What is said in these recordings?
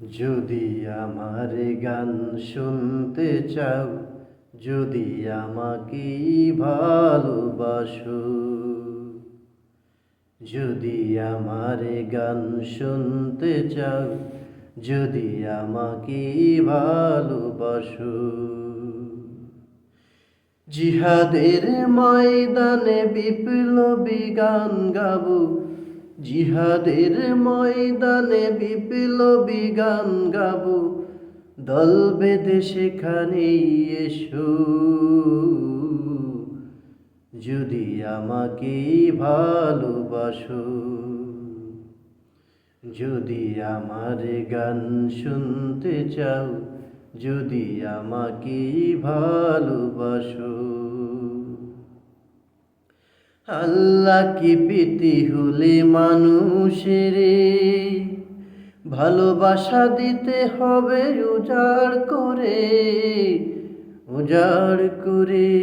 যদি আমার গান শুনতে চাও, যদি আমাকে ভালোবাসো, যদি আমার গান শুনতে চাও, যদি আমাকে ভালোবাসো, জিহাদের ময়দানে বিপ্লবী গান গাবো, জিহাদের ময়দানে বিপ্লবী গান গাবো, দল বেঁধে সেখানেই এসো, যদি আমাকে ভালোবাসো, যদি আমার গান শুনতে চাও, যদি আমাকে ভালোবাসো। আল্লাহকে পেতে হলে মানুষের ভালোবাসা দিতে হবে উজাড় করে, উজাড় করে।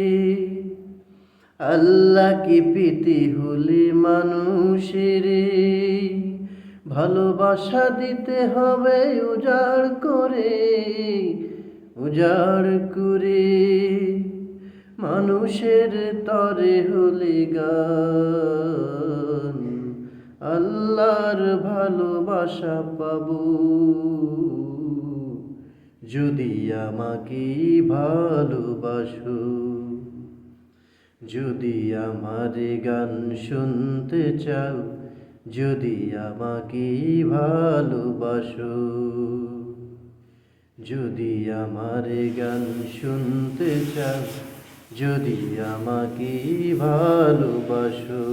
আল্লাহকে পেতে হলে মানুষের ভালোবাসা দিতে হবে উজাড় করে, উজাড় করে। মানুষের তরে হলে গান, আল্লাহর ভালোবাসা পাবো, যদি আমাকে ভালোবাসো, যদি আমার গান শুনতে চাও, যদি আমাকে ভালোবাসো, যদি আমার গান শুনতে চাও, যদি আমাকে ভালোবাসো।